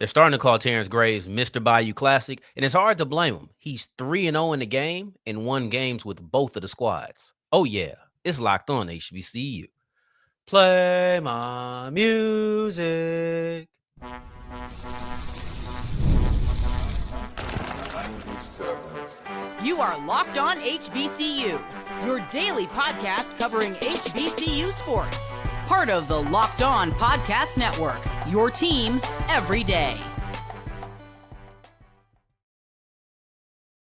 They're starting to call Terrence Graves Mr. Bayou Classic, and it's hard to blame him. He's 3-0 in the game and won games with both of the squads. Oh, yeah, it's locked on HBCU. Play my music. You are Locked On HBCU, your daily podcast covering HBCU sports. Part of the Locked On Podcast Network, your team every day.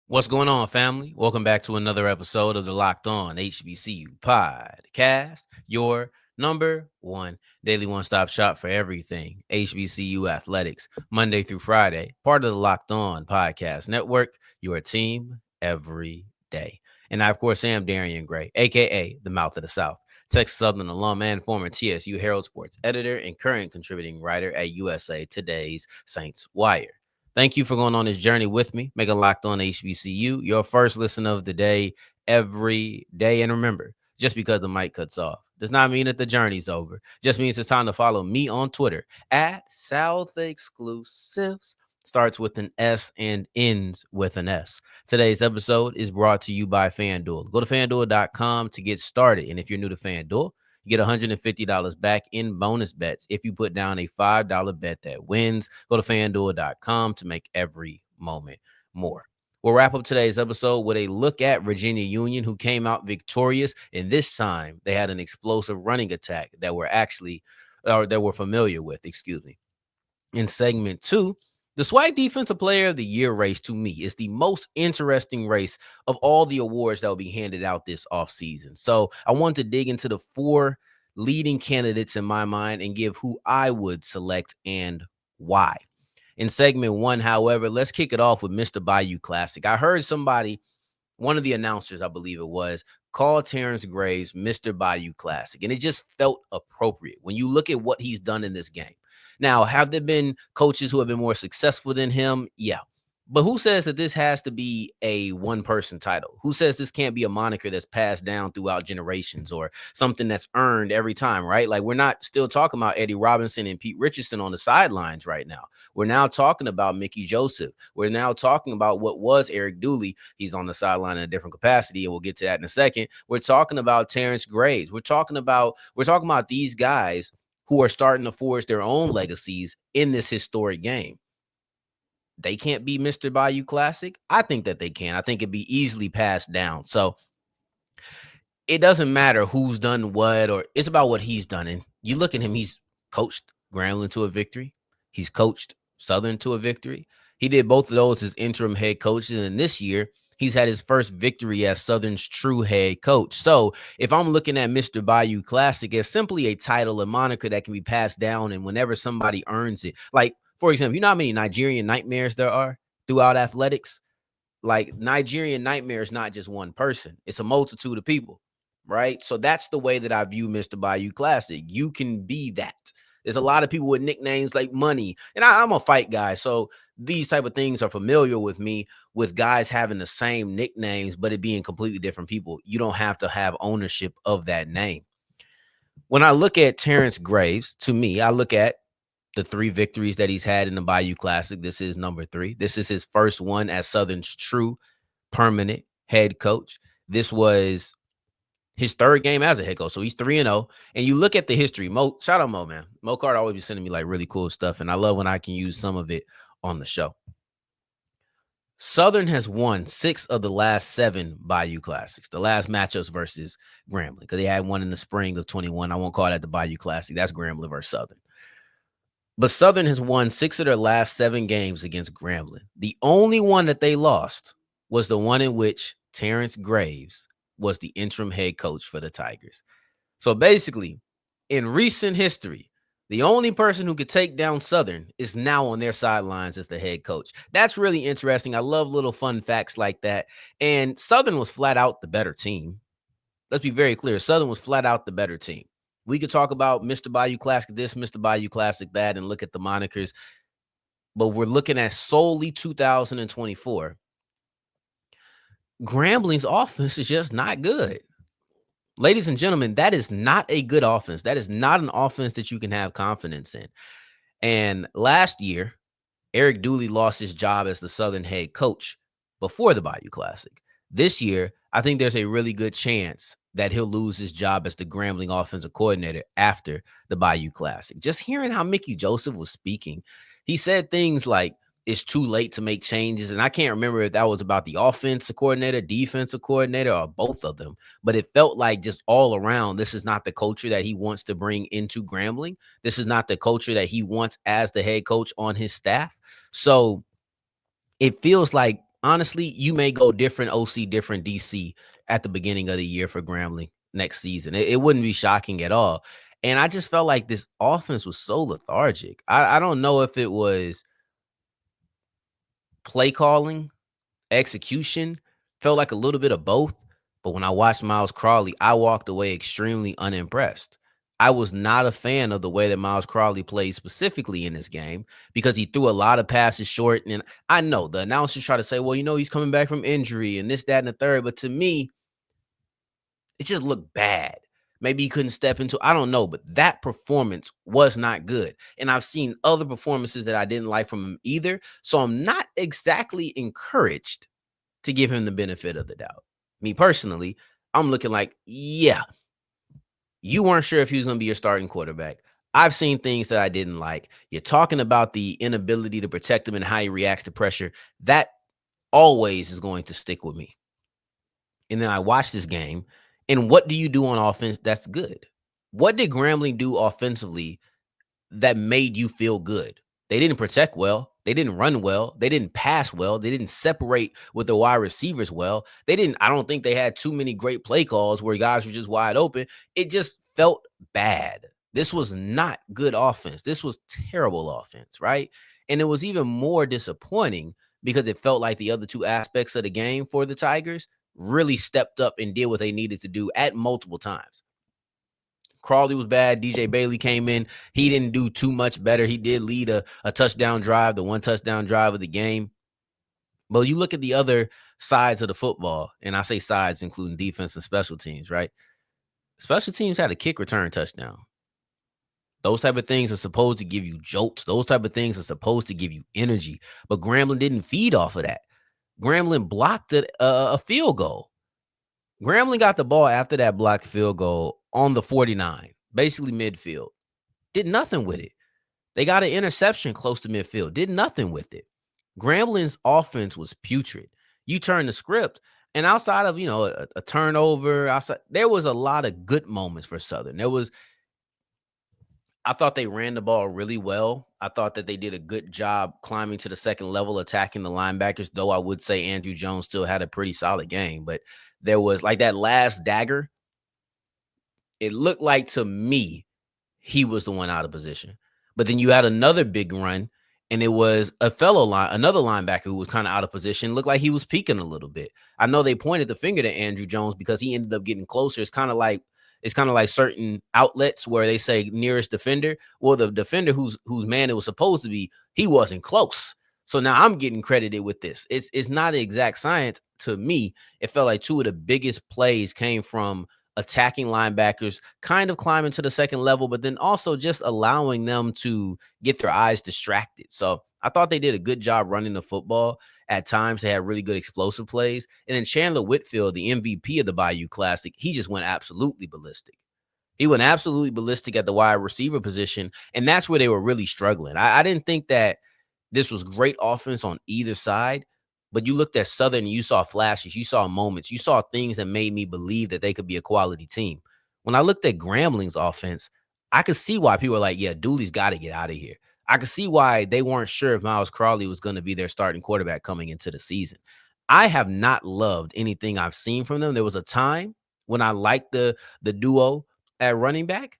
What's going on, family? Welcome back to another episode of the Locked On HBCU podcast, your number one daily one-stop shop for everything HBCU athletics, Monday through Friday, part of the Locked On Podcast Network, your team every day. And I, of course, am Darian Gray, a.k.a. the Mouth of the South, Texas Southern alum and former TSU Herald Sports editor and current contributing writer at USA Today's Saints Wire. Thank you for going on this journey with me. Make a Locked On HBCU your first listen of the day every day. And remember, just because the mic cuts off does not mean that the journey's over. Just means it's time to follow me on Twitter at South Exclusives. Starts with an S and ends with an S. Today's episode is brought to you by FanDuel. Go to FanDuel.com to get started. And if you're new to FanDuel, you get $150 back in bonus bets if you put down a $5 bet that wins. Go to FanDuel.com to make every moment more. We'll wrap up today's episode with a look at Virginia Union, who came out victorious, and this time they had an explosive running attack that we're familiar with, In segment 2, the SWAC Defensive Player of the Year race, to me, is the most interesting race of all the awards that will be handed out this offseason. So I want to dig into the 4 leading candidates in my mind and give who I would select and why. In segment 1, however, let's kick it off with Mr. Bayou Classic. I heard one of the announcers, I believe it was, call Terrence Graves Mr. Bayou Classic, and it just felt appropriate when you look at what he's done in this game. Now, have there been coaches who have been more successful than him? Yeah. But who says that this has to be a one-person title? Who says this can't be a moniker that's passed down throughout generations or something that's earned every time, right? Like, we're not still talking about Eddie Robinson and Pete Richardson on the sidelines right now. We're now talking about Mickey Joseph. We're now talking about what was Eric Dooley. He's on the sideline in a different capacity, and we'll get to that in a second. We're talking about Terrence Graves. We're talking about these guys who are starting to forge their own legacies in this historic game. They can't be Mr. Bayou Classic. I think that they can. I think it'd be easily passed down. So it doesn't matter who's done what, or it's about what he's done. And you look at him, he's coached Grambling to a victory. He's coached Southern to a victory. He did both of those as interim head coach. And this year, he's had his first victory as Southern's true head coach. So if I'm looking at Mr. Bayou Classic as simply a title, a moniker that can be passed down, and whenever somebody earns it, like, for example, you know how many Nigerian nightmares there are throughout athletics? Like, Nigerian nightmare is not just one person. It's a multitude of people, right? So that's the way that I view Mr. Bayou Classic. You can be that. There's a lot of people with nicknames like Money, and I'm a fight guy, so these type of things are familiar with me, with guys having the same nicknames, but it being completely different people. You don't have to have ownership of that name. When I look at Terrence Graves, to me, I look at the 3 victories that he's had in the Bayou Classic. This is number 3. This is his first one as Southern's true permanent head coach. This was his 3rd game as a head coach. So he's 3-0. And you look at the history. Shout out Mo, man. Mo Carter always be sending me like really cool stuff. And I love when I can use some of it on the show. Southern has won 6 of the last 7 Bayou Classics, the last matchups versus Grambling, because they had one in the spring of 21. I won't call that the Bayou Classic. That's Grambling versus Southern. But Southern has won 6 of their last 7 games against Grambling. The only one that they lost was the one in which Terrence Graves was the interim head coach for the Tigers. So basically, in recent history, the only person who could take down Southern is now on their sidelines as the head coach. That's really interesting. I love little fun facts like that. And Southern was flat out the better team. Let's be very clear. Southern was flat out the better team. We could talk about Mr. Bayou Classic this, Mr. Bayou Classic that, and look at the monikers. But we're looking at solely 2024. Grambling's offense is just not good. Ladies and gentlemen, that is not a good offense. That is not an offense that you can have confidence in. And last year, Eric Dooley lost his job as the Southern head coach before the Bayou Classic. This year, I think there's a really good chance that he'll lose his job as the Grambling offensive coordinator after the Bayou Classic. Just hearing how Mickey Joseph was speaking, he said things like, it's too late to make changes. And I can't remember if that was about the offensive coordinator, defensive coordinator, or both of them. But it felt like just all around, this is not the culture that he wants to bring into Grambling. This is not the culture that he wants as the head coach on his staff. So it feels like, honestly, you may go different OC, different DC at the beginning of the year for Grambling next season. It wouldn't be shocking at all. And I just felt like this offense was so lethargic. I don't know if it was play calling, execution, felt like a little bit of both. But when I watched Miles Crawley, I walked away extremely unimpressed. I was not a fan of the way that Miles Crawley played specifically in this game because he threw a lot of passes short. And I know the announcers try to say, well, he's coming back from injury and this, that, and the third. But to me, it just looked bad. Maybe he couldn't step into, I don't know, but that performance was not good. And I've seen other performances that I didn't like from him either. So I'm not exactly encouraged to give him the benefit of the doubt. Me personally, I'm looking like, yeah, you weren't sure if he was going to be your starting quarterback. I've seen things that I didn't like. You're talking about the inability to protect him and how he reacts to pressure. That always is going to stick with me. And then I watch this game, and what do you do on offense that's good? What did Grambling do offensively that made you feel good? They didn't protect well. They didn't run well. They didn't pass well. They didn't separate with the wide receivers well. I don't think they had too many great play calls where guys were just wide open. It just felt bad. This was not good offense. This was terrible offense, right? And it was even more disappointing because it felt like the other two aspects of the game for the Tigers really stepped up and did what they needed to do at multiple times. Crawley was bad. DJ Bailey came in. He didn't do too much better. He did lead a touchdown drive, the one touchdown drive of the game. But you look at the other sides of the football, and I say sides including defense and special teams, right? Special teams had a kick return touchdown. Those type of things are supposed to give you jolts. Those type of things are supposed to give you energy. But Grambling didn't feed off of that. Grambling blocked a field goal. Grambling got the ball after that blocked field goal on the 49, basically midfield. Did nothing with it. They got an interception close to midfield. Did nothing with it. Grambling's offense was putrid. You turn the script, and outside of a turnover, there was a lot of good moments for Southern. I thought they ran the ball really well. I thought that they did a good job climbing to the second level, attacking the linebackers, though I would say Andrew Jones still had a pretty solid game. But there was like that last dagger. It looked like to me he was the one out of position. But then you had another big run, and it was another linebacker who was kind of out of position. Looked like he was peeking a little bit. I know they pointed the finger to Andrew Jones because he ended up getting closer. It's kind of like certain outlets where they say nearest defender. Well, the defender whose man it was supposed to be, he wasn't close. So now I'm getting credited with this. It's not an exact science to me. It felt like two of the biggest plays came from attacking linebackers, kind of climbing to the second level, but then also just allowing them to get their eyes distracted. So I thought they did a good job running the football. At times, they had really good explosive plays. And then Chandler Whitfield, the MVP of the Bayou Classic, he just went absolutely ballistic. He went absolutely ballistic at the wide receiver position, and that's where they were really struggling. I didn't think that this was great offense on either side, but you looked at Southern and you saw flashes, you saw moments, you saw things that made me believe that they could be a quality team. When I looked at Grambling's offense, I could see why people were like, yeah, Dooley's got to get out of here. I could see why they weren't sure if Miles Crawley was going to be their starting quarterback coming into the season. I have not loved anything I've seen from them. There was a time when I liked the duo at running back.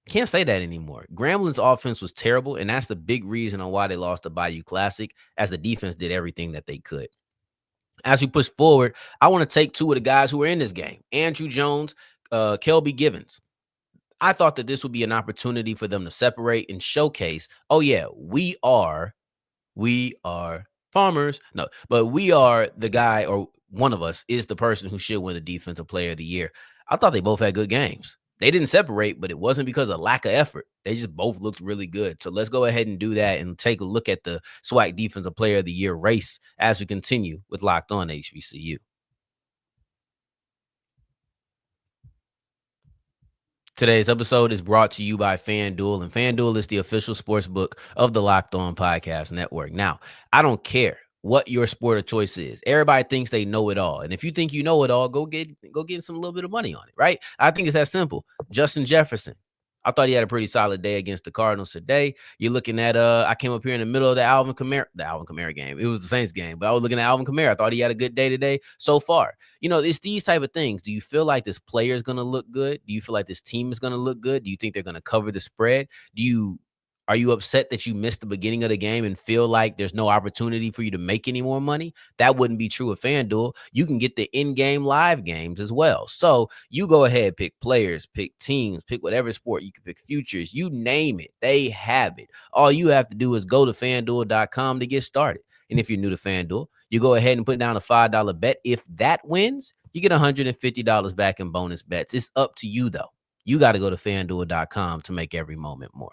Can't say that anymore. Grambling's offense was terrible, and that's the big reason on why they lost the Bayou Classic, as the defense did everything that they could. As we push forward, I want to take two of the guys who were in this game, Andrew Jones, Kelby Givens. I thought that this would be an opportunity for them to separate and showcase, oh, yeah, we are farmers. No, but we are the guy, or one of us is the person who should win the Defensive Player of the Year. I thought they both had good games. They didn't separate, but it wasn't because of lack of effort. They just both looked really good. So let's go ahead and do that and take a look at the SWAC Defensive Player of the Year race as we continue with Locked On HBCU. Today's episode is brought to you by FanDuel, and FanDuel is the official sports book of the Locked On Podcast Network. Now, I don't care what your sport of choice is. Everybody thinks they know it all. And if you think you know it all, go get some little bit of money on it, right? I think it's that simple. Justin Jefferson. I thought he had a pretty solid day against the Cardinals today. You're looking at I came up here in the middle of the Alvin Kamara game. It was the Saints game, but I was looking at Alvin Kamara. I thought he had a good day today so far. It's these type of things. Do you feel like this player is going to look good? Do you feel like this team is going to look good? Do you think they're going to cover the spread? Are you upset that you missed the beginning of the game and feel like there's no opportunity for you to make any more money? That wouldn't be true of FanDuel. You can get the in-game live games as well. So you go ahead, pick players, pick teams, pick whatever sport. You can pick futures. You name it. They have it. All you have to do is go to FanDuel.com to get started. And if you're new to FanDuel, you go ahead and put down a $5 bet. If that wins, you get $150 back in bonus bets. It's up to you, though. You got to go to FanDuel.com to make every moment more.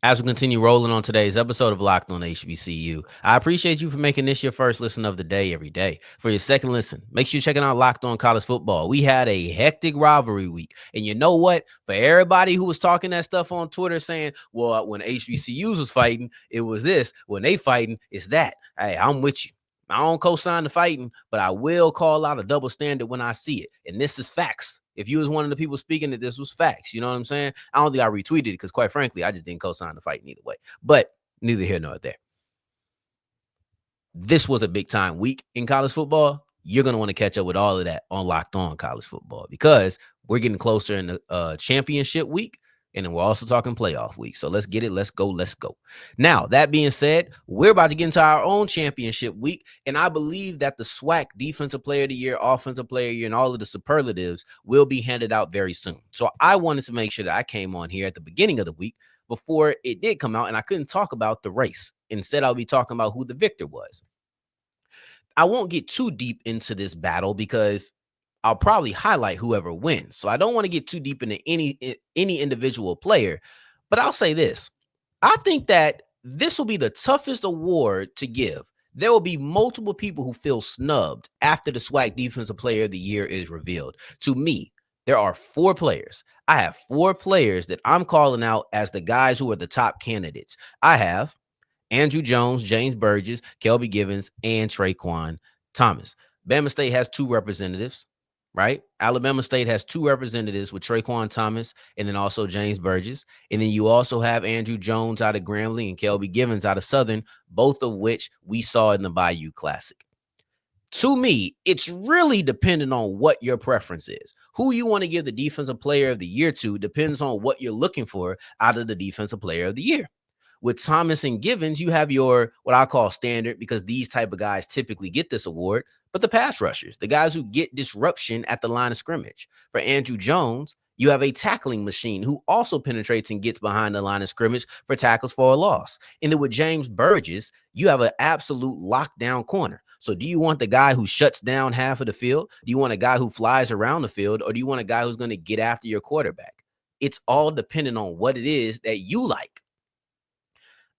As we continue rolling on today's episode of Locked On HBCU, I appreciate you for making this your first listen of the day every day. For your second listen, make sure you're checking out Locked On College Football. We had a hectic rivalry week. And you know what? For everybody who was talking that stuff on Twitter saying, well, when HBCUs was fighting, it was this. When they fighting, it's that. Hey, I'm with you. I don't co-sign the fighting, but I will call out a double standard when I see it. And this is facts. If you was one of the people speaking that this was facts, you know what I'm saying? I don't think I retweeted it because, quite frankly, I just didn't co-sign the fight either way. But neither here nor there. This was a big-time week in college football. You're going to want to catch up with all of that on Locked On College Football because we're getting closer in the championship week. And then we're also talking playoff week. So let's get it. Let's go. Let's go. Now, that being said, we're about to get into our own championship week. And I believe that the SWAC Defensive Player of the Year, Offensive Player of the Year, and all of the superlatives will be handed out very soon. So I wanted to make sure that I came on here at the beginning of the week before it did come out. And I couldn't talk about the race. Instead, I'll be talking about who the victor was. I won't get too deep into this battle because I'll probably highlight whoever wins. So I don't want to get too deep into any individual player, but I'll say this. I think that this will be the toughest award to give. There will be multiple people who feel snubbed after the SWAC Defensive Player of the Year is revealed. To me, there are 4 players. I have 4 players that I'm calling out as the guys who are the top candidates. I have Andrew Jones, James Burgess, Kelby Givens, and Traquan Thomas. Bama State has 2 representatives. Right? Alabama State has 2 representatives with Traquan Thomas and then also James Burgess. And then you also have Andrew Jones out of Grambling and Kelby Givens out of Southern, both of which we saw in the Bayou Classic. To me, it's really dependent on what your preference is. Who you want to give the Defensive Player of the Year to depends on what you're looking for out of the Defensive Player of the Year. With Thomas and Givens, you have your what I call standard because these type of guys typically get this award, but the pass rushers, the guys who get disruption at the line of scrimmage. For Andrew Jones, you have a tackling machine who also penetrates and gets behind the line of scrimmage for tackles for a loss. And then with James Burgess, you have an absolute lockdown corner. So do you want the guy who shuts down half of the field? Do you want a guy who flies around the field? Or do you want a guy who's going to get after your quarterback? It's all dependent on what it is that you like.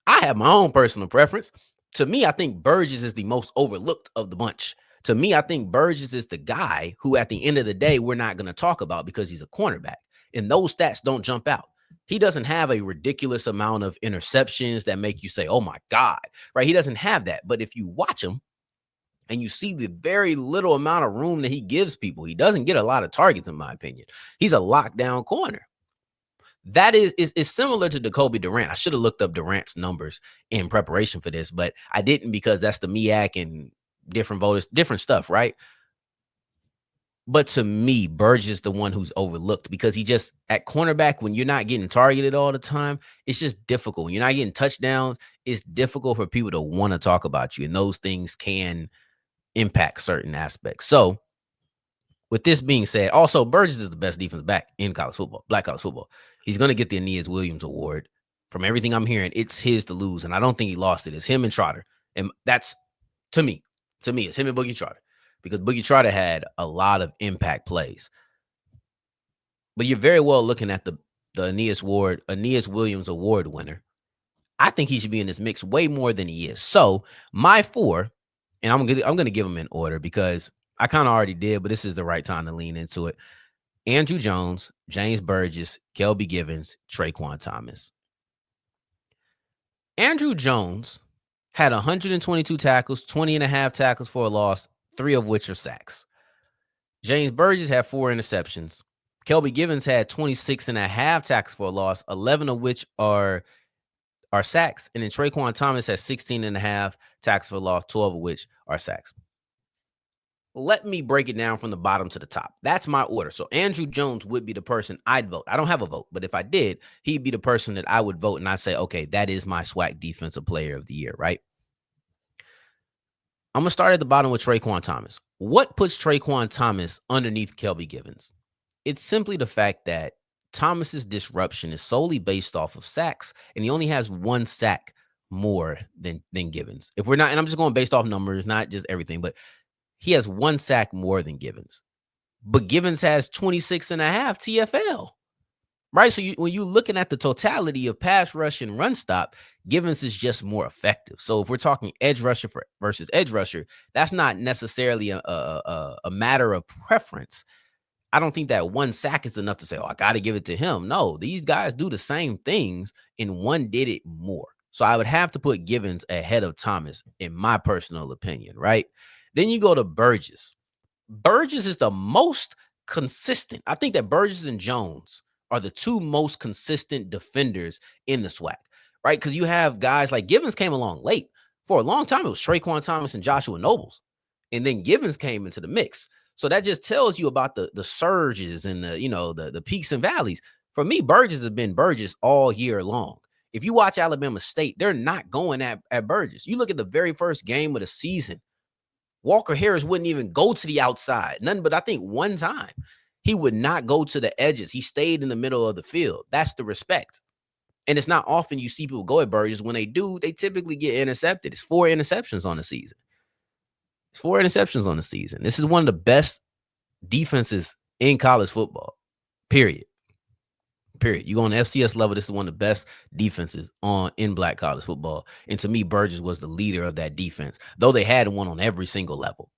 I have my own personal preference. To me, I think Burgess is the most overlooked of the bunch. To me, I think Burgess is the guy who at the end of the day, we're not going to talk about because he's a cornerback. And those stats don't jump out. He doesn't have a ridiculous amount of interceptions that make you say, oh my God, right? He doesn't have that. But if you watch him and you see the very little amount of room that he gives people, he doesn't get a lot of targets, in my opinion. He's a lockdown corner. That is similar to Jacoby Durant. I should have looked up Durant's numbers in preparation for this, but I didn't because that's the MEAC and different voters, different stuff, right? But to me, Burgess is the one who's overlooked because he just, at cornerback, when you're not getting targeted all the time, it's just difficult. When you're not getting touchdowns, it's difficult for people to want to talk about you, and those things can impact certain aspects. So with this being said, also Burgess is the best defensive back in college football, black college football. He's going to get the Aeneas Williams Award. From everything I'm hearing, it's his to lose, and I don't think he lost it. It's him and Trotter, and that's to me, it's him and Boogie Trotter. because Boogie Trotter had a lot of impact plays. But you're very well looking at the Aeneas Williams Award winner. I think he should be in this mix way more than he is. So my 4, and I'm gonna give them in order because I kind of already did, but this is the right time to lean into it. Andrew Jones, James Burgess, Kelby Givens, Traquan Thomas. Andrew Jones had 122 tackles, 20 and a half tackles for a loss, 3 of which are sacks. James Burgess had 4 interceptions. Kelby Givens had 26 and a half tackles for a loss, 11 of which are sacks. And then Traquan Thomas has 16 and a half tackles for a loss, 12 of which are sacks. Let me break it down from the bottom to the top. That's my order. So Andrew Jones would be the person I'd vote. I don't have a vote, but if I did, he'd be the person that I would vote. And I say, okay, that is my SWAC defensive player of the year, right? I'm going to start at the bottom with Traquan Thomas. What puts Traquan Thomas underneath Kelby Givens? It's simply the fact that Thomas's disruption is solely based off of sacks, and he only has 1 sack more than Givens. If we're not, and I'm just going based off numbers, not just everything, but he has 1 sack more than Givens. But Givens has 26 and a half TFL, right? So when you're looking at the totality of pass rush and run stop, Givens is just more effective. So if we're talking edge rusher versus edge rusher, that's not necessarily a matter of preference. I don't think that 1 sack is enough to say, oh, I got to give it to him. No, these guys do the same things, and one did it more. So I would have to put Givens ahead of Thomas, in my personal opinion, right? Then you go to Burgess. Burgess is the most consistent. I think that Burgess and Jones are the 2 most consistent defenders in the SWAC, right? Because you have guys like Givens came along late. For a long time, it was Traquan Thomas and Joshua Nobles. And then Givens came into the mix. So that just tells you about the surges and the peaks and valleys. For me, Burgess has been Burgess all year long. If you watch Alabama State, they're not going at Burgess. You look at the very first game of the season, Walker Harris wouldn't even go to the outside. None but I think 1 time. He would not go to the edges. He stayed in the middle of the field. That's the respect. And it's not often you see people go at Burgess. When they do, they typically get intercepted. It's 4 interceptions on the season. It's 4 interceptions on the season. This is one of the best defenses in college football, period. You go on the FCS level, this is one of the best defenses in black college football. And to me, Burgess was the leader of that defense, though they had one on every single level.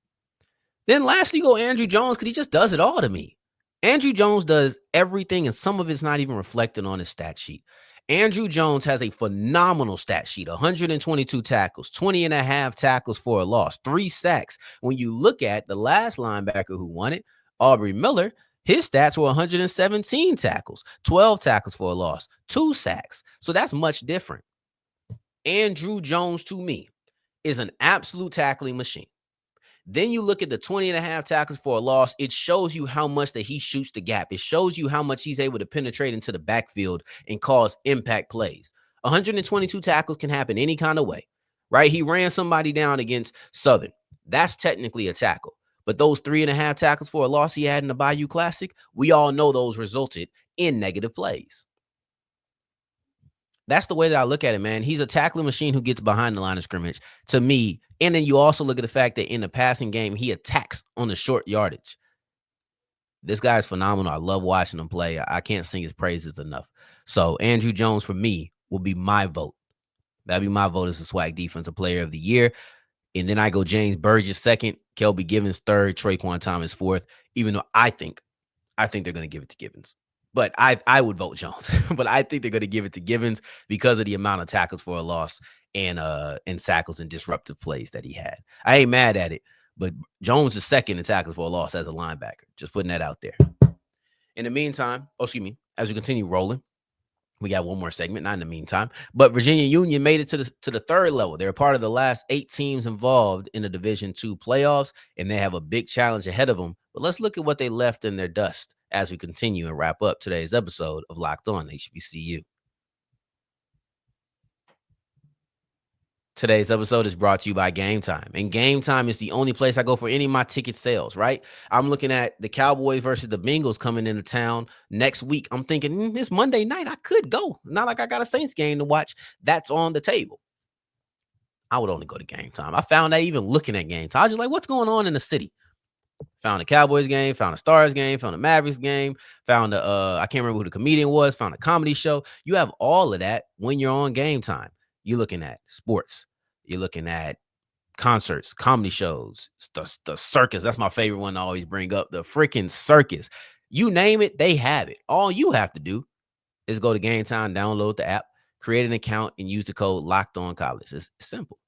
Then lastly, you go Andrew Jones, because he just does it all to me. Andrew Jones does everything, and some of it's not even reflected on his stat sheet. Andrew Jones has a phenomenal stat sheet, 122 tackles, 20 and a half tackles for a loss, 3 sacks. When you look at the last linebacker who won it, Aubrey Miller, his stats were 117 tackles, 12 tackles for a loss, 2 sacks. So that's much different. Andrew Jones, to me, is an absolute tackling machine. Then you look at the 20 and a half tackles for a loss. It shows you how much that he shoots the gap. It shows you how much he's able to penetrate into the backfield and cause impact plays. 122 tackles can happen any kind of way, right? He ran somebody down against Southern. That's technically a tackle. But those 3.5 tackles for a loss he had in the Bayou Classic, we all know those resulted in negative plays. That's the way that I look at it, man. He's a tackling machine who gets behind the line of scrimmage, to me. And then you also look at the fact that in the passing game, he attacks on the short yardage. This guy is phenomenal. I love watching him play. I can't sing his praises enough. So Andrew Jones, for me, will be my vote. That'd be my vote as the SWAC Defensive Player of the Year. And then I go James Burgess second, Kelby Givens third, Traquan Thomas fourth, even though I think they're going to give it to Givens. But I would vote Jones. But I think they're going to give it to Givens because of the amount of tackles for a loss and tackles and disruptive plays that he had. I ain't mad at it, but Jones is second in tackles for a loss as a linebacker. Just putting that out there. In the meantime, as we continue rolling, we got one more segment, not in the meantime, but Virginia Union made it to the third level. They're part of the last 8 teams involved in the Division II playoffs, and they have a big challenge ahead of them. But let's look at what they left in their dust as we continue and wrap up today's episode of Locked On HBCU. Today's episode is brought to you by Gametime. And Gametime is the only place I go for any of my ticket sales, right? I'm looking at the Cowboys versus the Bengals coming into town next week. I'm thinking, it's Monday night. I could go. Not like I got a Saints game to watch. That's on the table. I would only go to Gametime. I found that even looking at Gametime, I was just like, what's going on in the city? Found the Cowboys game, found the Stars game, found the Mavericks game, found the I can't remember who the comedian was, found a comedy show. You have all of that when you're on Game Time. You're looking at sports. You're looking at concerts, comedy shows, the circus. That's my favorite one to always bring up. The freaking circus. You name it, they have it. All you have to do is go to Game Time, download the app, create an account, and use the code Locked On College. It's simple.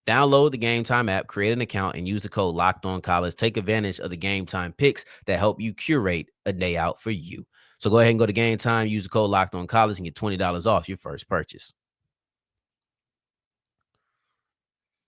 Download the Game Time app, create an account, and use the code Locked On College. Take advantage of the Game Time picks that help you curate a day out for you. So go ahead and go to Game Time, use the code Locked On College, and get $20 off your first purchase.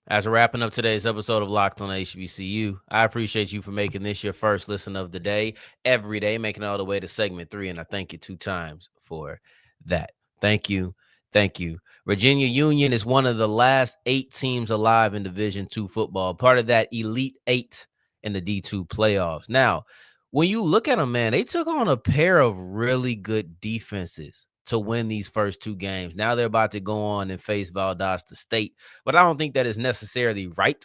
As we're wrapping up today's episode of Locked On HBCU, I appreciate you for making this your first listen of the day, every day, making it all the way to segment 3, and I thank you 2 times for that. Thank you. Thank you. Virginia Union is one of the last 8 teams alive in Division II football, part of that Elite 8 in the D2 playoffs. Now, when you look at them, man, they took on a pair of really good defenses to win these first 2 games. Now they're about to go on and face Valdosta State, but I don't think that is necessarily right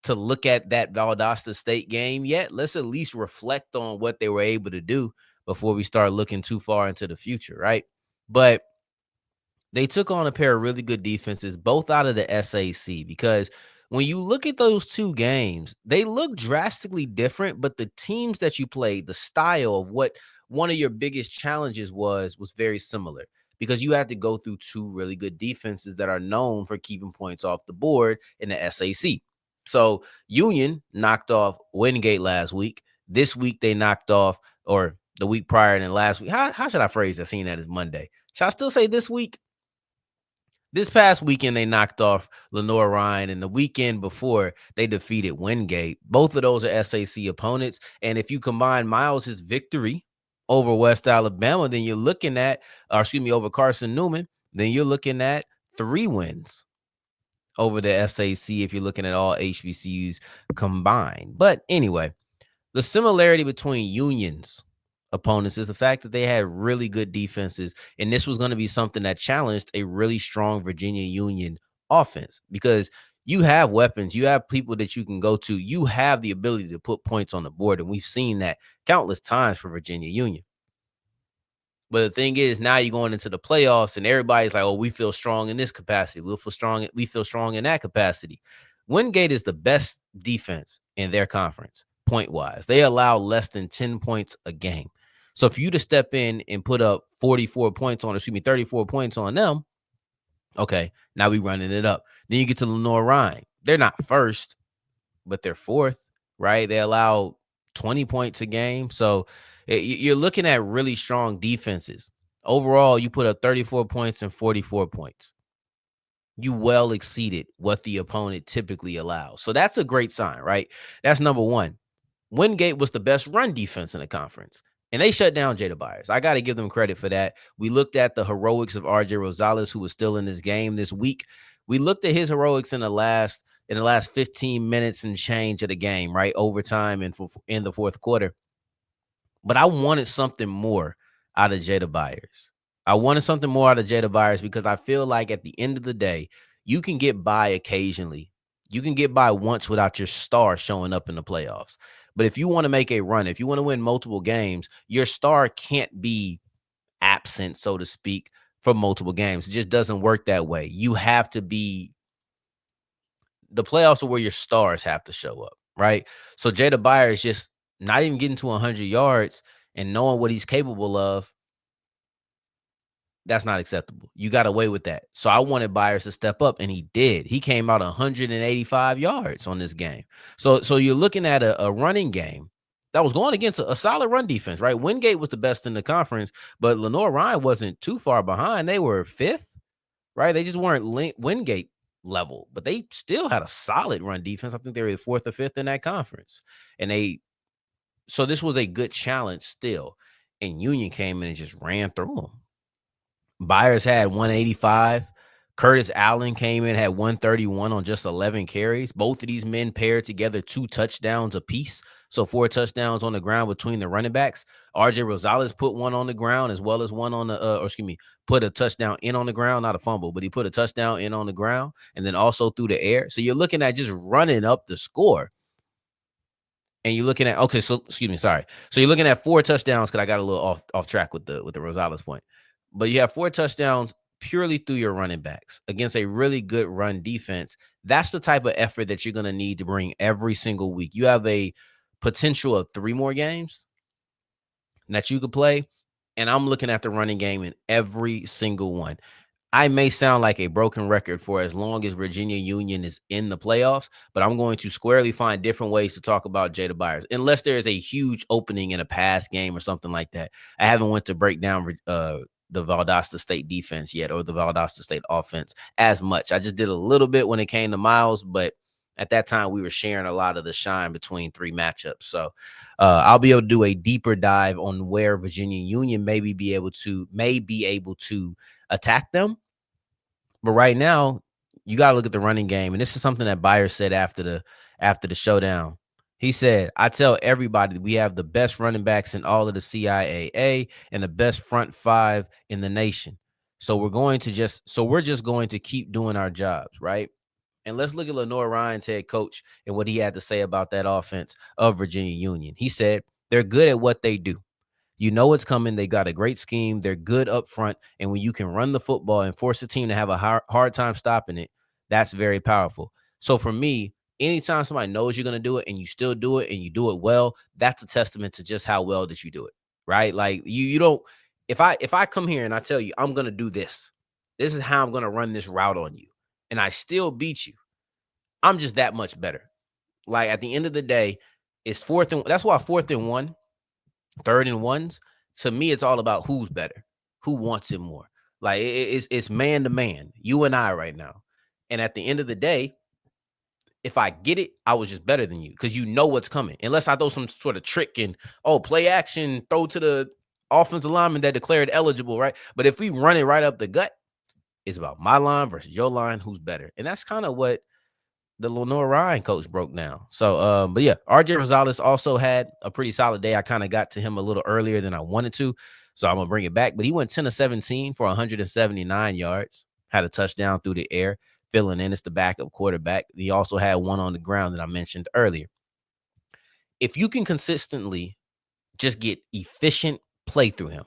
to look at that Valdosta State game yet. Let's at least reflect on what they were able to do before we start looking too far into the future, right? But they took on a pair of really good defenses, both out of the SAC, because when you look at those 2 games, they look drastically different, but the teams that you played, the style of what one of your biggest challenges was very similar, because you had to go through 2 really good defenses that are known for keeping points off the board in the SAC. So Union knocked off Wingate last week. This week they knocked off, or the week prior and then last week. How should I phrase that, seeing that as Monday? Should I still say this week? This past weekend, they knocked off Lenore Ryan, and the weekend before, they defeated Wingate. Both of those are SAC opponents, and if you combine Miles's victory over West Alabama, then you're looking at, over Carson Newman, then you're looking at 3 wins over the SAC if you're looking at all HBCUs combined. But anyway, the similarity between Union's opponents is the fact that they had really good defenses, and this was going to be something that challenged a really strong Virginia Union offense, because you have weapons, you have people that you can go to, you have the ability to put points on the board, and we've seen that countless times for Virginia Union. But the thing is, now you're going into the playoffs, and everybody's like, "Oh, we feel strong in this capacity. We feel strong in that capacity." Wingate is the best defense in their conference, point-wise. They allow less than 10 points a game. So for you to step in and put up 34 points on them, okay, now we running it up. Then you get to Lenore Ryan. They're not first, but they're 4th, right? They allow 20 points a game. So you're looking at really strong defenses. Overall, you put up 34 points and 44 points. You well exceeded what the opponent typically allows. So that's a great sign, right? That's number one. Wingate was the best run defense in the conference, and they shut down Jada Byers. I got to give them credit for that. We looked at the heroics of RJ Rosales, who was still in this game this week. We looked at his heroics in the last 15 minutes and change of the game, right? Overtime and in the 4th quarter. But I wanted something more out of Jada Byers. Because I feel like at the end of the day, you can get by occasionally. You can get by once without your star showing up in the playoffs. But if you want to make a run, if you want to win multiple games, your star can't be absent, so to speak, for multiple games. It just doesn't work that way. You have to be – the playoffs are where your stars have to show up, right? So Jada Byers just not even getting to 100 yards and knowing what he's capable of, that's not acceptable. You got away with that. So I wanted Byers to step up, and he did. He came out 185 yards on this game. So you're looking at a running game that was going against a solid run defense, right? Wingate was the best in the conference, but Lenore Ryan wasn't too far behind. They were 5th, right? They just weren't Wingate level, but they still had a solid run defense. I think they were 4th or 5th in that conference. So this was a good challenge still. And Union came in and just ran through them. Byers had 185. Curtis Allen came in, had 131 on just 11 carries. Both of these men paired together 2 touchdowns apiece. So 4 touchdowns on the ground between the running backs. RJ Rosales put one on the ground as well as one on the, put a touchdown in on the ground, not a fumble, but he put a touchdown in on the ground and then also through the air. So you're looking at just running up the score. and you're looking at okay, so excuse me, sorry. So you're looking at 4 touchdowns because I got a little off track with the Rosales point, but you have 4 touchdowns purely through your running backs against a really good run defense. That's the type of effort that you're gonna need to bring every single week. You have a potential of 3 more games that you could play, and I'm looking at the running game in every single one. I may sound like a broken record for as long as Virginia Union is in the playoffs, but I'm going to squarely find different ways to talk about Jada Byers, unless there is a huge opening in a pass game or something like that. I haven't went to break down the Valdosta State defense yet or the Valdosta State offense as much. I just did a little bit when it came to Miles, but at that time we were sharing a lot of the shine between 3 matchups. So I'll be able to do a deeper dive on where Virginia Union may be able to attack them. But right now, you got to look at the running game, and this is something that Byers said after the showdown. He said, "I tell everybody we have the best running backs in all of the CIAA and the best front 5 in the nation. So we're just going to keep doing our jobs, right?" And let's look at Lenore Ryan's head coach and what he had to say about that offense of Virginia Union. He said, "They're good at what they do. You know what's coming. They got a great scheme. They're good up front. And when you can run the football and force the team to have a hard time stopping it, that's very powerful." So for me, anytime somebody knows you're going to do it and you still do it and you do it well, that's a testament to just how well that you do it, right? Like you don't, if I come here and I tell you I'm going to do this, this is how I'm going to run this route on you, and I still beat you, I'm just that much better. Like at the end of the day, it's that's why 4th and 1, 3rd and 1s, to me, it's all about who's better, who wants it more. Like it's man to man, you and I right now. And at the end of the day, if I get it, I was just better than you because you know what's coming. Unless I throw some sort of trick and play action, throw to the offensive lineman that declared eligible, right? But if we run it right up the gut, it's about my line versus your line, who's better. And that's kind of what the Lenore Ryan coach broke down. So, but yeah, RJ Rosales also had a pretty solid day. I kind of got to him a little earlier than I wanted to, so I'm gonna bring it back. But he went 10 of 17 for 179 yards, had a touchdown through the air, filling in as the backup quarterback. He also had one on the ground that I mentioned earlier. If you can consistently just get efficient play through him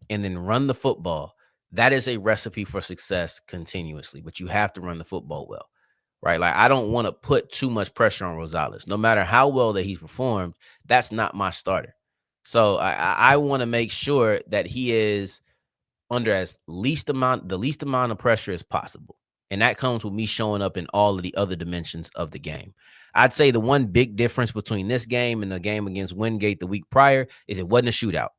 and then run the football, that is a recipe for success continuously. But you have to run the football well, right? Like I don't want to put too much pressure on Rosales. No matter how well that he's performed, that's not my starter. So I want to make sure that he is under the least amount of pressure as possible. And that comes with me showing up in all of the other dimensions of the game. I'd say the one big difference between this game and the game against Wingate the week prior is it wasn't a shootout.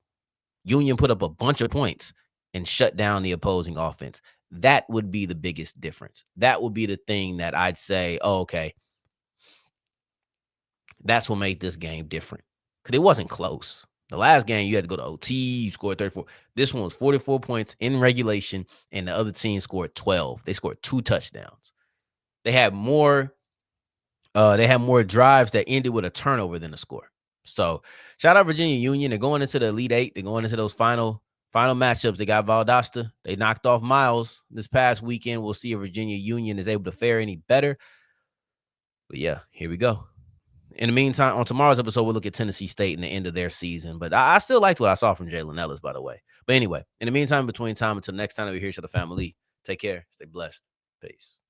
Union put up a bunch of points and shut down the opposing offense. That would be the biggest difference. That would be the thing that I'd say, oh, okay, that's what made this game different. Because it wasn't close. The last game, you had to go to OT, you scored 34. This one was 44 points in regulation, and the other team scored 12. They scored 2 touchdowns. They had more drives that ended with a turnover than a score. So shout out Virginia Union. They're going into the Elite Eight. They're going into those final matchups. They got Valdosta. They knocked off Miles this past weekend. We'll see if Virginia Union is able to fare any better. But yeah, here we go. In the meantime, on tomorrow's episode, we'll look at Tennessee State and the end of their season. But I still liked what I saw from Jalen Ellis, by the way. But anyway, in the meantime, between time until next time that we hear each other, family, take care. Stay blessed. Peace.